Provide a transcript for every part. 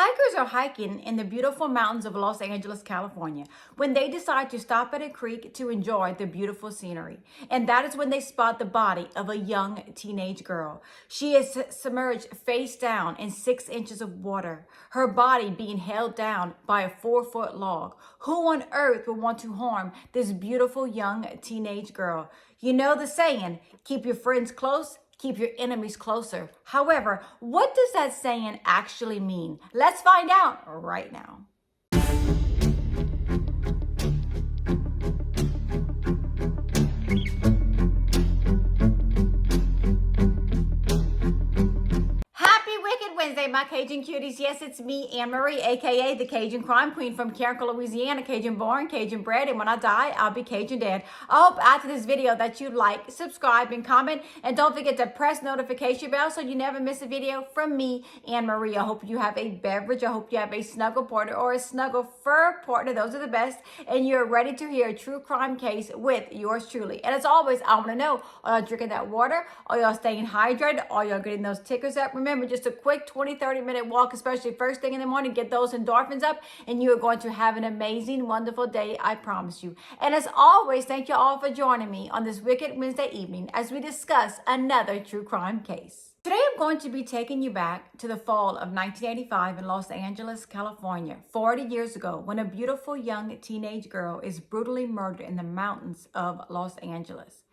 Hikers are hiking in the beautiful mountains of Los Angeles, California, when they decide to stop at a creek to enjoy the beautiful scenery. And that is when they spot the body of a young teenage girl. She is submerged face down in 6 inches of water, her body being held down by a 4-foot log. Who on earth would want to harm this beautiful young teenage girl? You know the saying, keep your friends close, keep your enemies closer. However, what does that saying actually mean? Let's find out right now. Happy Wicked Wednesday, my Cajun cuties. Yes, it's me, Anne Marie, aka the Cajun Crime Queen from Carrico, Louisiana. Cajun born, Cajun bred, and when I die, I'll be Cajun dead. I hope after this video that you like, subscribe, and comment, and don't forget to press notification bell so you never miss a video from me, Anne Marie. I hope you have a beverage. I hope you have a snuggle partner or a snuggle fur partner. Those are the best, and you're ready to hear a true crime case with yours truly. And as always, I want to know, are y'all drinking that water? Are y'all staying hydrated? Are y'all getting those tickers up? Remember, just a quick 20-30 minute walk, especially first thing in the morning, get those endorphins up, and you are going to have an amazing, wonderful day, I promise you. And as always, thank you all for joining me on this Wicked Wednesday evening as we discuss another true crime case. Today, I'm going to be taking you back to the fall of 1985 in Los Angeles, California, 40 years ago, when a beautiful young teenage girl is brutally murdered in the mountains of Los Angeles.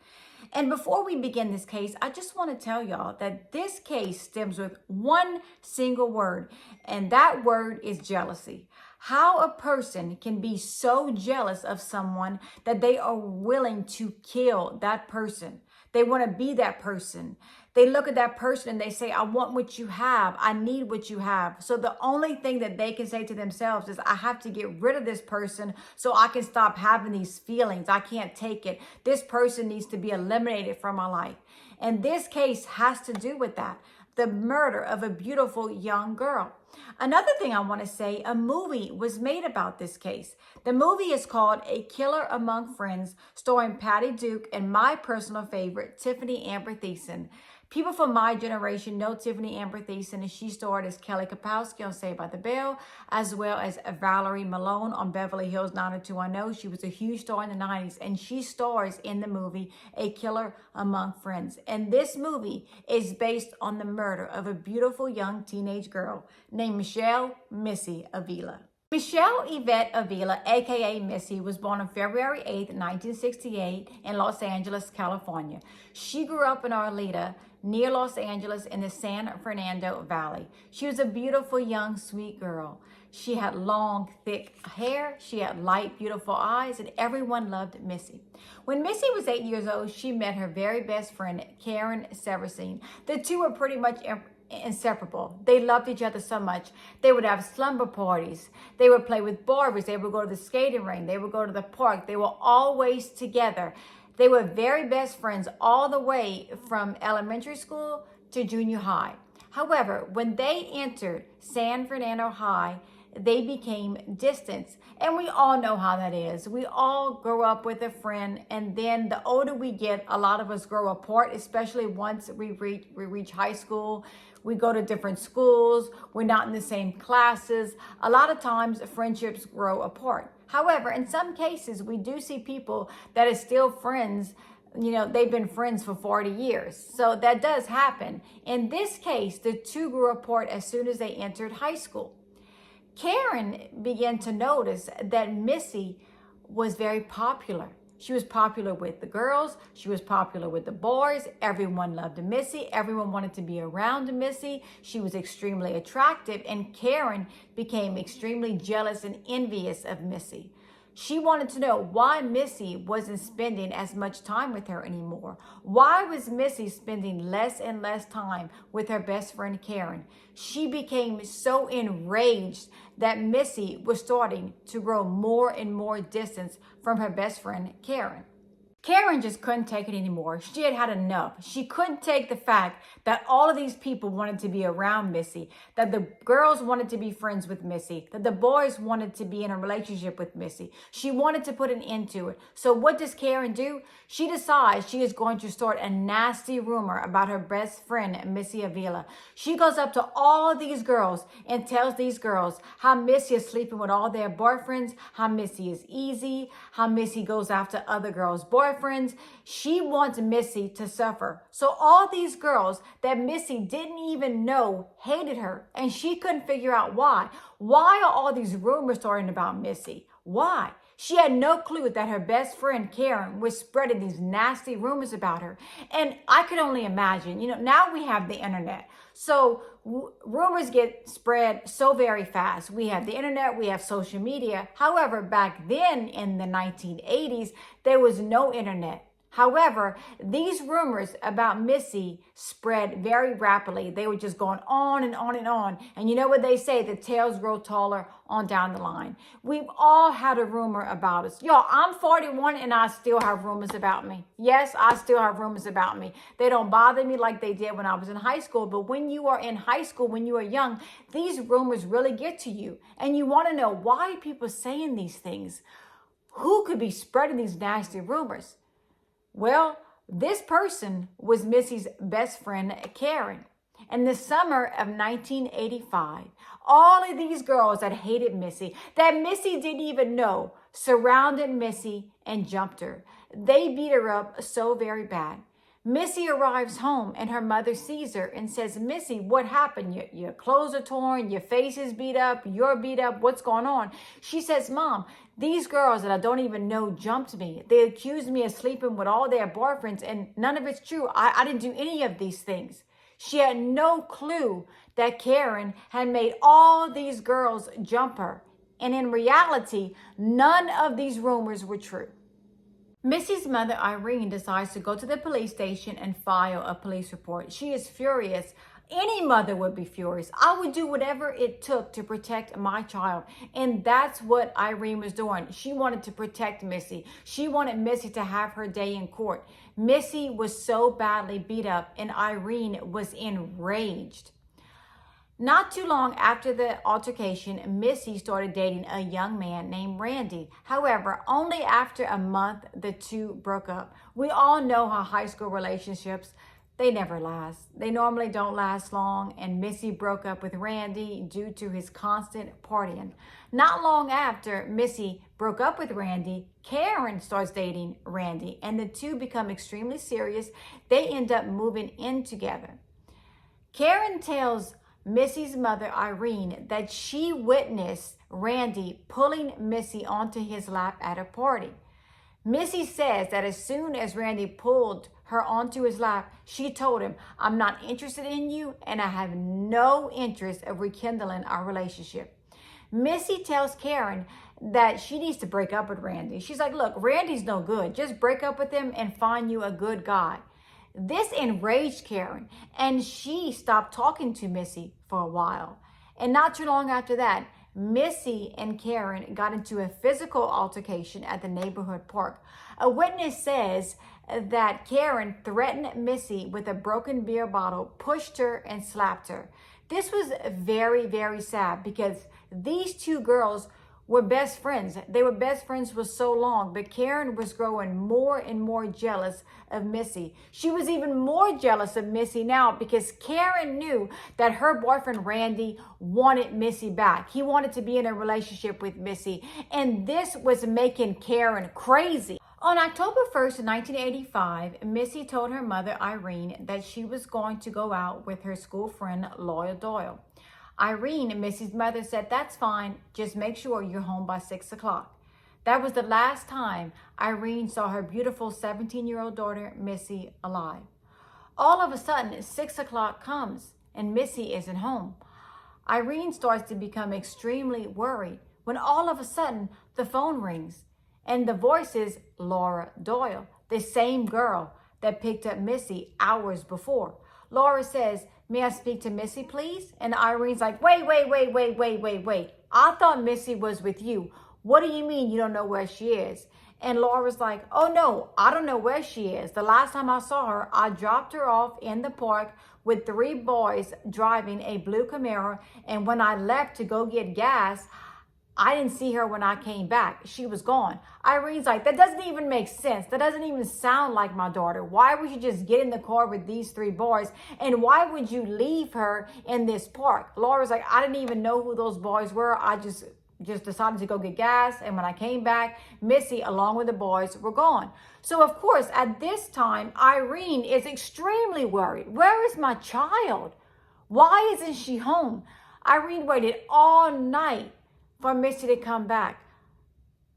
And before we begin this case, I just want to tell y'all that this case stems with one single word, and that word is jealousy. How a person can be so jealous of someone that they are willing to kill that person. They want to be that person. They look at that person and they say, I want what you have. I need what you have. So the only thing that they can say to themselves is, I have to get rid of this person so I can stop having these feelings. I can't take it. This person needs to be eliminated from my life. And this case has to do with that. The murder of a beautiful young girl. Another thing I want to say, a movie was made about this case. The movie is called A Killer Among Friends, starring Patty Duke and my personal favorite, Tiffany Amber Thiessen. People from my generation know Tiffany Amber Thiessen, and she starred as Kelly Kapowski on Saved by the Bell, as well as Valerie Malone on Beverly Hills 90210. She was a huge star in the 90s, and she stars in the movie A Killer Among Friends. And this movie is based on the murder of a beautiful young teenage girl named Missy Avila. Michelle Yvette Avila, aka Missy, was born on February 8, 1968 in Los Angeles, California. She grew up in Arleta, near Los Angeles in the San Fernando Valley. She was a beautiful, young, sweet girl. She had long, thick hair. She had light, beautiful eyes, and everyone loved Missy. When Missy was 8 years old, she met her very best friend, Karen Severstein. The two were pretty much inseparable. They loved each other so much. They would have slumber parties. They would play with Barbies. They would go to the skating rink. They would go to the park. They were always together. They were very best friends all the way from elementary school to junior high. However, when they entered San Fernando High, they became distant. And we all know how that is. We all grow up with a friend, and then the older we get, a lot of us grow apart, especially once we reach high school. We go to different schools. We're not in the same classes. A lot of times friendships grow apart. However, in some cases, we do see people that are still friends. You know, they've been friends for 40 years. So that does happen. In this case, the two grew apart as soon as they entered high school. Karen began to notice that Missy was very popular. She was popular with the girls. She was popular with the boys. Everyone loved Missy. Everyone wanted to be around Missy. She was extremely attractive, and Karen became extremely jealous and envious of Missy. She wanted to know why Missy wasn't spending as much time with her anymore. Why was Missy spending less and less time with her best friend Karen? She became so enraged that Missy was starting to grow more and more distance from her best friend Karen. Karen just couldn't take it anymore. She had had enough. She couldn't take the fact that all of these people wanted to be around Missy, that the girls wanted to be friends with Missy, that the boys wanted to be in a relationship with Missy. She wanted to put an end to it. So what does Karen do? She decides she is going to start a nasty rumor about her best friend, Missy Avila. She goes up to all these girls and tells these girls how Missy is sleeping with all their boyfriends, how Missy is easy, how Missy goes after other girls' boyfriends. She wants Missy to suffer. So all these girls that Missy didn't even know hated her, and she couldn't figure out why. Why are all these rumors starting about Missy? Why? She had no clue that her best friend Karen was spreading these nasty rumors about her. And I could only imagine, now we have the internet. So rumors get spread so very fast. We have the internet, we have social media. However, back then in the 1980s, there was no internet. However, these rumors about Missy spread very rapidly. They were just going on and on and on. And you know what they say, the tales grow taller on down the line. We've all had a rumor about us. Y'all, I'm 41 and I still have rumors about me. Yes, I still have rumors about me. They don't bother me like they did when I was in high school. But when you are in high school, when you are young, these rumors really get to you. And you want to know why people saying these things. Who could be spreading these nasty rumors? Well, this person was Missy's best friend, Karen. In the summer of 1985, all of these girls that hated Missy, that Missy didn't even know, surrounded Missy and jumped her. They beat her up so very bad. Missy arrives home and her mother sees her and says, Missy, what happened? Your clothes are torn, your face is beat up, you're beat up, what's going on? She says, Mom, these girls that I don't even know jumped me. They accused me of sleeping with all their boyfriends and none of it's true. I didn't do any of these things. She had no clue that Karen had made all these girls jump her. And in reality, none of these rumors were true. Missy's mother, Irene, decides to go to the police station and file a police report. She is furious. Any mother would be furious. I would do whatever it took to protect my child. And that's what Irene was doing. She wanted to protect Missy. She wanted Missy to have her day in court. Missy was so badly beat up and Irene was enraged. Not too long after the altercation, Missy started dating a young man named Randy. However, only after a month, the two broke up. We all know how high school relationships, they never last. They normally don't last long, and Missy broke up with Randy due to his constant partying. Not long after Missy broke up with Randy, Karen starts dating Randy, and the two become extremely serious. They end up moving in together. Karen tells Missy's mother, Irene, that she witnessed Randy pulling Missy onto his lap at a party. Missy says that as soon as Randy pulled her onto his lap, she told him, I'm not interested in you and I have no interest of rekindling our relationship. Missy tells Karen that she needs to break up with Randy. She's like, look, Randy's no good. Just break up with him and find you a good guy. This enraged Karen, and she stopped talking to Missy for a while. And not too long after that, Missy and Karen got into a physical altercation at the neighborhood park. A witness says that Karen threatened Missy with a broken beer bottle, pushed her, and slapped her. This was very, very sad because these two girls were best friends. They were best friends for so long, but Karen was growing more and more jealous of Missy. She was even more jealous of Missy now because Karen knew that her boyfriend Randy wanted Missy back. He wanted to be in a relationship with Missy, and this was making Karen crazy. On October 1st, 1985, Missy told her mother, Irene, that she was going to go out with her school friend, Laura Doyle. Irene, Missy's mother, said, that's fine. Just make sure you're home by 6 o'clock. That was the last time Irene saw her beautiful 17-year-old daughter, Missy, alive. All of a sudden, 6 o'clock comes and Missy isn't home. Irene starts to become extremely worried when all of a sudden the phone rings and the voice is Laura Doyle, the same girl that picked up Missy hours before. Laura says, may I speak to Missy, please? And Irene's like, wait. I thought Missy was with you. What do you mean you don't know where she is? And Laura was like, oh no, I don't know where she is. The last time I saw her, I dropped her off in the park with 3 boys driving a blue Camaro. And when I left to go get gas, I didn't see her when I came back. She was gone. Irene's like, that doesn't even make sense. That doesn't even sound like my daughter. Why would you just get in the car with these 3 boys? And why would you leave her in this park? Laura's like, I didn't even know who those boys were. I just decided to go get gas. And when I came back, Missy, along with the boys, were gone. So of course, at this time, Irene is extremely worried. Where is my child? Why isn't she home? Irene waited all night for Missy to come back.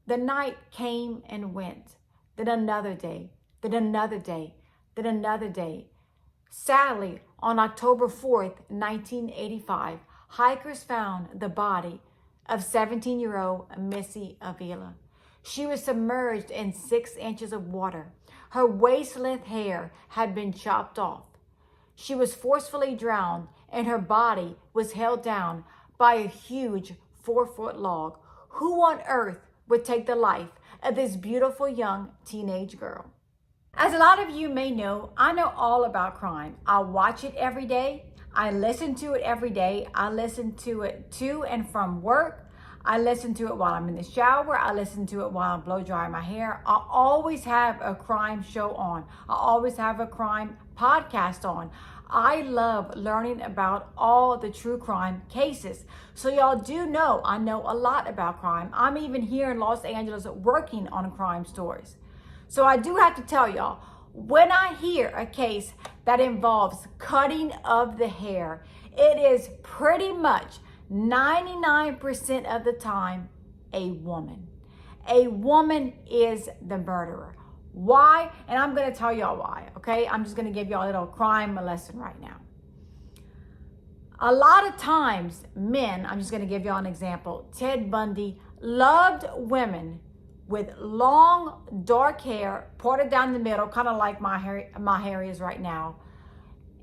The night came and went. Then another day, then another day, then another day. Sadly, on October 4th, 1985, hikers found the body of 17-year-old Missy Avila. She was submerged in 6 inches of water. Her waist-length hair had been chopped off. She was forcefully drowned, and her body was held down by a huge 4-foot log. Who on earth would take the life of this beautiful young teenage girl? As a lot of you may know, I know all about crime. I watch it every day. I listen to it every day. I listen to it to and from work. I listen to it while I'm in the shower. I listen to it while I'm blow drying my hair. I always have a crime show on. I always have a crime podcast on. I love learning about all the true crime cases. So y'all do know, I know a lot about crime. I'm even here in Los Angeles working on crime stories. So I do have to tell y'all, when I hear a case that involves cutting of the hair, it is pretty much 99% of the time a woman. A woman is the murderer. Why? And I'm going to tell y'all why, okay? I'm just going to give y'all a little crime lesson right now. A lot of times, men, I'm just going to give y'all an example. Ted Bundy loved women with long, dark hair, parted down the middle, kind of like my hair is right now.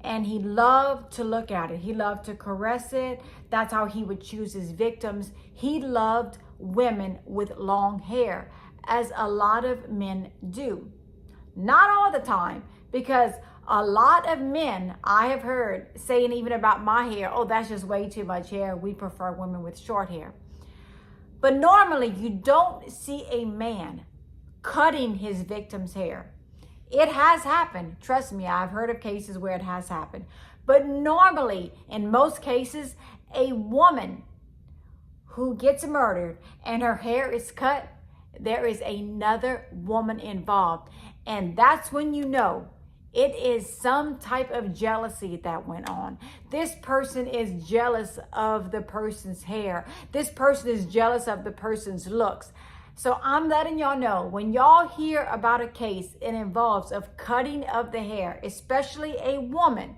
And he loved to look at it. He loved to caress it. That's how he would choose his victims. He loved women with long hair, as a lot of men do. Not all the time, because a lot of men I have heard saying even about my hair, oh, that's just way too much hair. We prefer women with short hair. But normally you don't see a man cutting his victim's hair. It has happened. Trust me, I've heard of cases where it has happened. But normally, in most cases, a woman who gets murdered and her hair is cut, there is another woman involved. And that's when you know it is some type of jealousy that went on. This person is jealous of the person's hair. This person is jealous of the person's looks. So I'm letting y'all know, when y'all hear about a case it involves of cutting of the hair, especially a woman,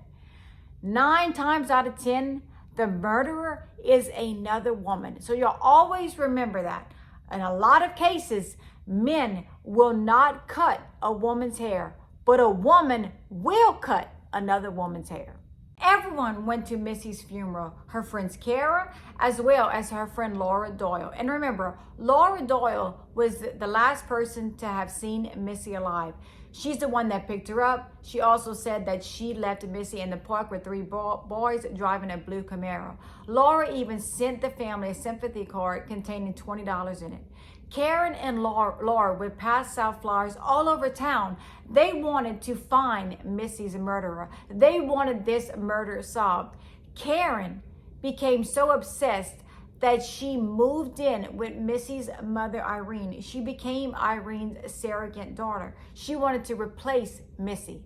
9 times out of 10, the murderer is another woman. So y'all always remember that. In a lot of cases, men will not cut a woman's hair, but a woman will cut another woman's hair. Everyone went to Missy's funeral, her friends Kara, as well as her friend Laura Doyle. And remember, Laura Doyle was the last person to have seen Missy alive. She's the one that picked her up. She also said that she left Missy in the park with 3 boys driving a blue Camaro. Laura even sent the family a sympathy card containing $20 in it. Karen and Laura would pass out flyers all over town. They wanted to find Missy's murderer. They wanted this murder solved. Karen became so obsessed that she moved in with Missy's mother, Irene. She became Irene's surrogate daughter. She wanted to replace Missy.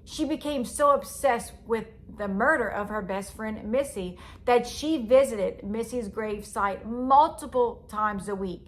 She became so obsessed with the murder of her best friend, Missy, that she visited Missy's grave site multiple times a week.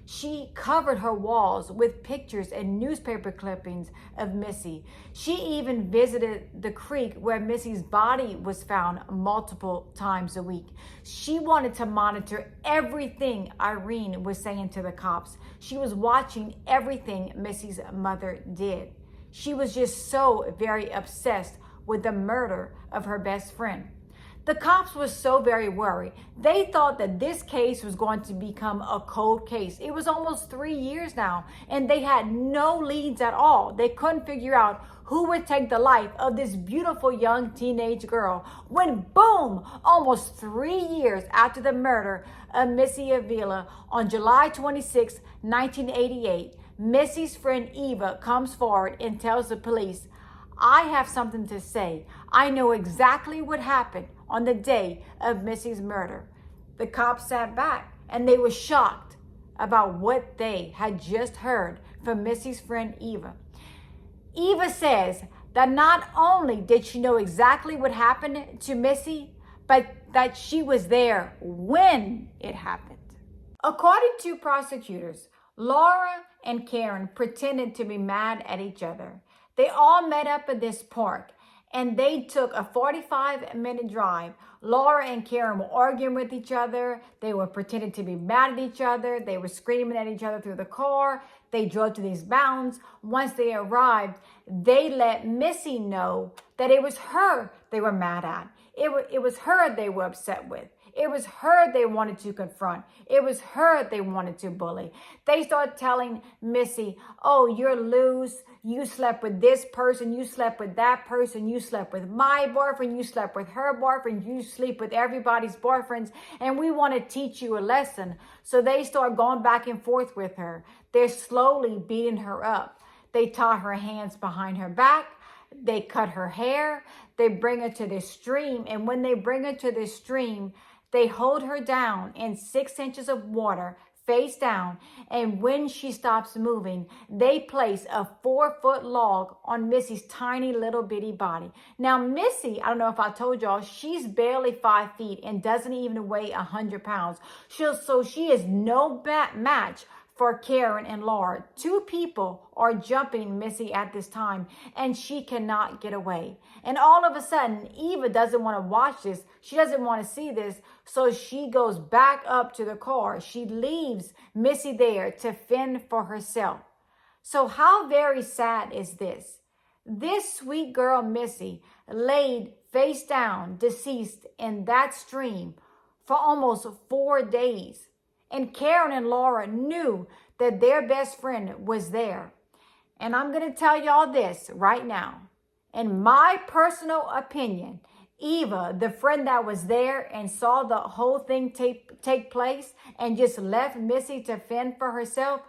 She covered her walls with pictures and newspaper clippings of Missy. She even visited the creek where Missy's body was found multiple times a week. She wanted to monitor everything Irene was saying to the cops. She was watching everything Missy's mother did. She was just so very obsessed with the murder of her best friend. The cops were so very worried. They thought that this case was going to become a cold case. It was almost 3 years now, and they had no leads at all. They couldn't figure out who would take the life of this beautiful young teenage girl. When boom, almost 3 years after the murder of Missy Avila on July 26, 1988, Missy's friend Eva comes forward and tells the police, "I have something to say. I know exactly what happened on the day of Missy's murder." The cops sat back and they were shocked about what they had just heard from Missy's friend Eva. Eva says that not only did she know exactly what happened to Missy, but that she was there when it happened. According to prosecutors, Laura and Karen pretended to be mad at each other. They all met up at this park and they took a 45-minute drive. Laura and Karen were arguing with each other. They were pretending to be mad at each other. They were screaming at each other through the car. They drove to these mountains. Once they arrived, they let Missy know that it was her they were mad at. It was her they were upset with. It was her they wanted to confront. It was her they wanted to bully. They started telling Missy, "Oh, you're loose. You slept with this person. You slept with that person. You slept with my boyfriend. You slept with her boyfriend. You sleep with everybody's boyfriends. And we want to teach you a lesson." So they start going back and forth with her. They're slowly beating her up. They tie her hands behind her back. They cut her hair. They bring her to this stream. And when they bring her to this stream, they hold her down in 6 inches of water, face down. And when she stops moving, they place a 4-foot log on Missy's tiny little bitty body. Now, Missy, I don't know if I told y'all, she's barely 5 feet and doesn't even weigh 100 pounds. So she is no match for Karen and Laura. 2 people are jumping Missy at this time, and she cannot get away. And all of a sudden, Eva doesn't want to watch this. She doesn't want to see this, so she goes back up to the car. She leaves Missy there to fend for herself. So how very sad is this? This sweet girl, Missy, laid face down, deceased in that stream for almost 4 days. And Karen and Laura knew that their best friend was there. And I'm going to tell y'all this right now. In my personal opinion, Eva, the friend that was there and saw the whole thing take place and just left Missy to fend for herself,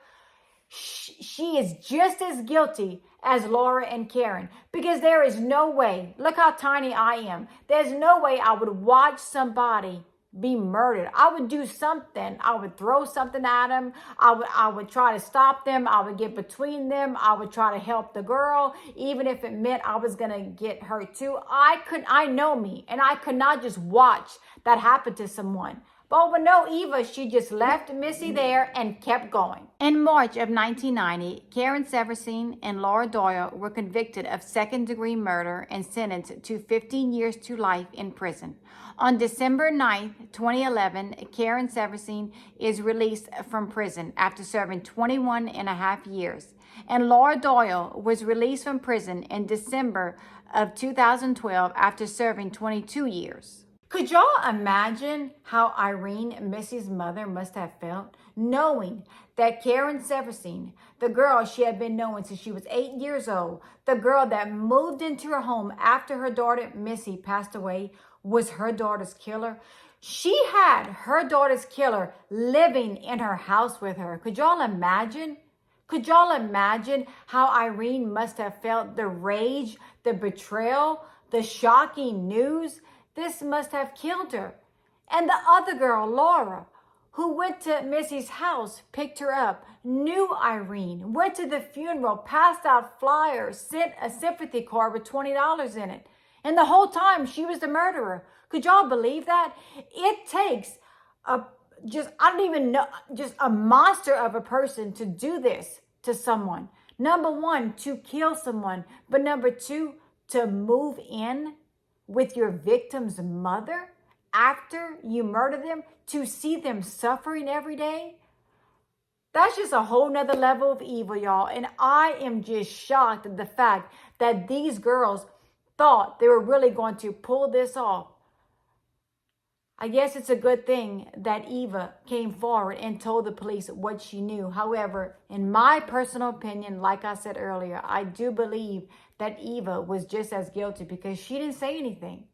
she is just as guilty as Laura and Karen, because there is no way, look how tiny I am, there's no way I would watch somebody be murdered. I would do something. I would throw something at them. I would try to stop them. I would get between them. I would try to help the girl, even if it meant I was going to get hurt too. I know me, and I could not just watch that happen to someone. But no, Eva, she just left Missy there and kept going. In March of 1990, Karen Severson and Laura Doyle were convicted of second-degree murder and sentenced to 15 years to life in prison. On December 9, 2011, Karen Severson is released from prison after serving 21 and a half years. And Laura Doyle was released from prison in December of 2012 after serving 22 years. Could y'all imagine how Irene, Missy's mother, must have felt knowing that Karen Severson, the girl she had been knowing since she was 8 years old, the girl that moved into her home after her daughter Missy passed away, was her daughter's killer? She had her daughter's killer living in her house with her. Could y'all imagine? Could y'all imagine how Irene must have felt the rage, the betrayal, the shocking news? This must have killed her. And the other girl, Laura, who went to Missy's house, picked her up, knew Irene, went to the funeral, passed out flyers, sent a sympathy card with $20 in it. And the whole time she was the murderer. Could y'all believe that? It takes a monster of a person to do this to someone. Number one, to kill someone. But number two, to move in with your victim's mother after you murder them, to see them suffering every day. That's just a whole nother level of evil, y'all. And I am just shocked at the fact that these girls thought they were really going to pull this off. I guess it's a good thing that Eva came forward and told the police what she knew. However, in my personal opinion, like I said earlier, I do believe that Eva was just as guilty because she didn't say anything.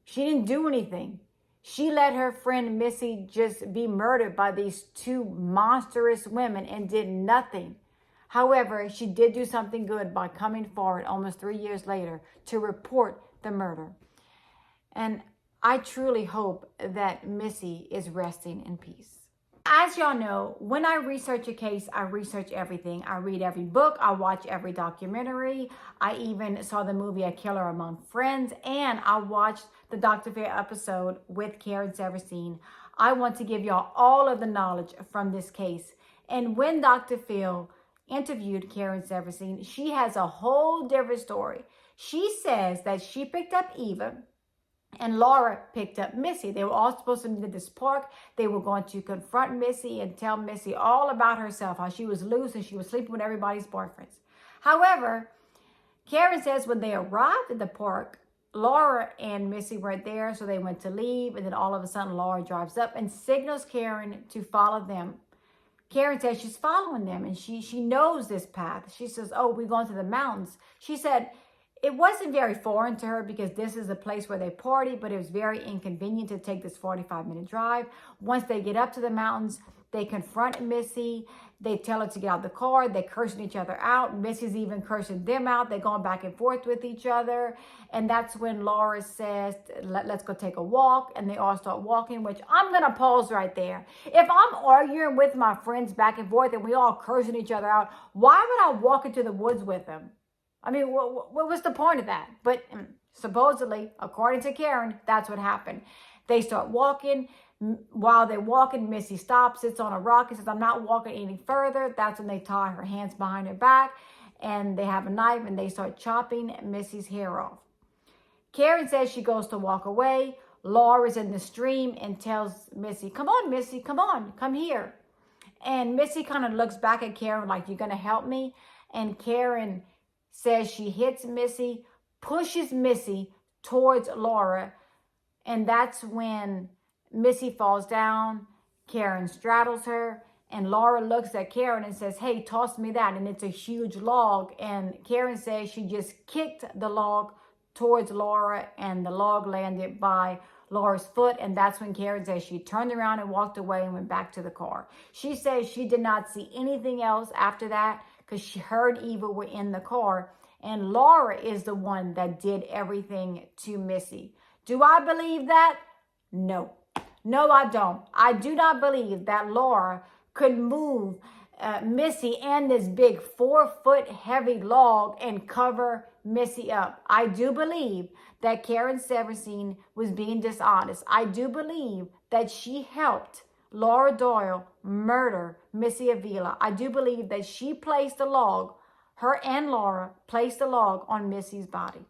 She didn't do anything. She let her friend Missy just be murdered by these two monstrous women and did nothing. However, she did do something good by coming forward almost 3 years later to report the murder. And I truly hope that Missy is resting in peace. As y'all know, when I research a case, I research everything. I read every book. I watch every documentary. I even saw the movie A Killer Among Friends. And I watched the Dr. Phil episode with Karen Severstein. I want to give y'all all of the knowledge from this case. And when Dr. Phil interviewed Karen Severstein, she has a whole different story. She says that she picked up Eva and Laura picked up Missy. They were all supposed to meet at this park. They were going to confront Missy and tell Missy all about herself, how she was loose and she was sleeping with everybody's boyfriends. However, Karen says when they arrived at the park, Laura and Missy weren't there, so they went to leave. And then all of a sudden, Laura drives up and signals Karen to follow them. Karen says she's following them and she knows this path. She says, oh, we're going to the mountains. She said, it wasn't very foreign to her because this is a place where they party, but it was very inconvenient to take this 45-minute drive. Once they get up to the mountains, they confront Missy. They tell her to get out of the car. They're cursing each other out. Missy's even cursing them out. They're going back and forth with each other. And that's when Laura says, let's go take a walk. And they all start walking, which I'm going to pause right there. If I'm arguing with my friends back and forth and we all cursing each other out, why would I walk into the woods with them? I mean, what was the point of that? But supposedly, according to Karen, that's what happened. They start walking. While they're walking, Missy stops, sits on a rock, and says, I'm not walking any further. That's when they tie her hands behind her back, and they have a knife, and they start chopping Missy's hair off. Karen says she goes to walk away. Laura's in the stream and tells Missy, come on, Missy, come on, come here. And Missy kind of looks back at Karen like, you're going to help me? And Karen says she hits Missy, pushes Missy towards Laura, and that's when Missy falls down. Karen straddles her, and Laura looks at Karen and says, hey, toss me that, and it's a huge log, and Karen says she just kicked the log towards Laura, and the log landed by Laura's foot, and that's when Karen says she turned around and walked away and went back to the car. She says she did not see anything else after that, because she heard Eva were in the car, and Laura is the one that did everything to Missy. Do I believe that? No. No, I don't. I do not believe that Laura could move Missy and this big 4-foot heavy log and cover Missy up. I do believe that Karen Severstein was being dishonest. I do believe that she helped Laura Doyle murder Missy Avila. I do believe that she placed the log, her and Laura placed the log on Missy's body.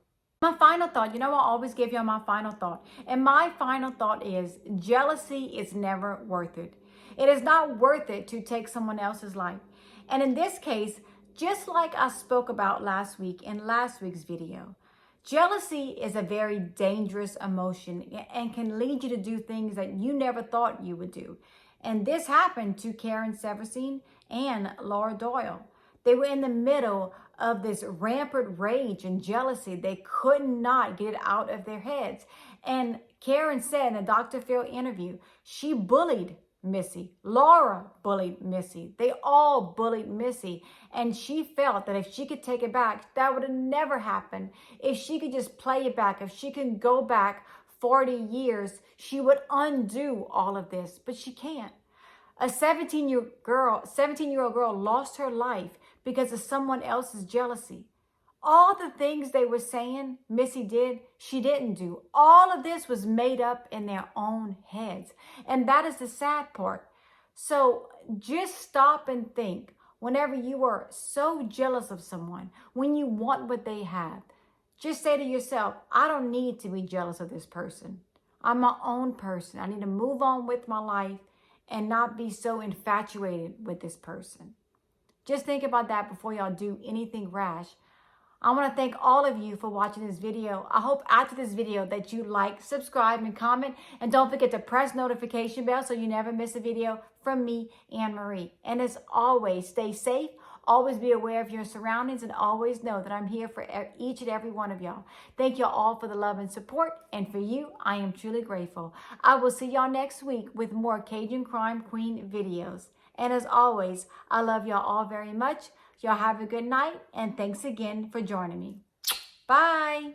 My final thought, I always give you my final thought. And my final thought is jealousy is never worth it. It is not worth it to take someone else's life. And in this case, just like I spoke about last week in last week's video, jealousy is a very dangerous emotion and can lead you to do things that you never thought you would do. And this happened to Karen Severstein and Laura Doyle. They were in the middle of this rampant rage and jealousy. They could not get it out of their heads. And Karen said in a Dr. Phil interview, she bullied Missy. Laura bullied Missy. They all bullied Missy. And she felt that if she could take it back, that would have never happened. If she could just play it back, if she could go back 40 years, she would undo all of this. But she can't. A 17-year-old girl lost her life because of someone else's jealousy. All the things they were saying Missy did, she didn't do. All of this was made up in their own heads. And that is the sad part. So just stop and think. Whenever you are so jealous of someone, when you want what they have, just say to yourself, I don't need to be jealous of this person. I'm my own person. I need to move on with my life and not be so infatuated with this person. Just think about that before y'all do anything rash. I want to thank all of you for watching this video. I hope after this video that you like, subscribe, and comment. And don't forget to press notification bell so you never miss a video from me, Anne Marie. And as always, stay safe. Always be aware of your surroundings and always know that I'm here for each and every one of y'all. Thank y'all all for the love and support. And for you, I am truly grateful. I will see y'all next week with more Cajun Crime Queen videos. And as always, I love y'all all very much. Y'all have a good night. And thanks again for joining me. Bye.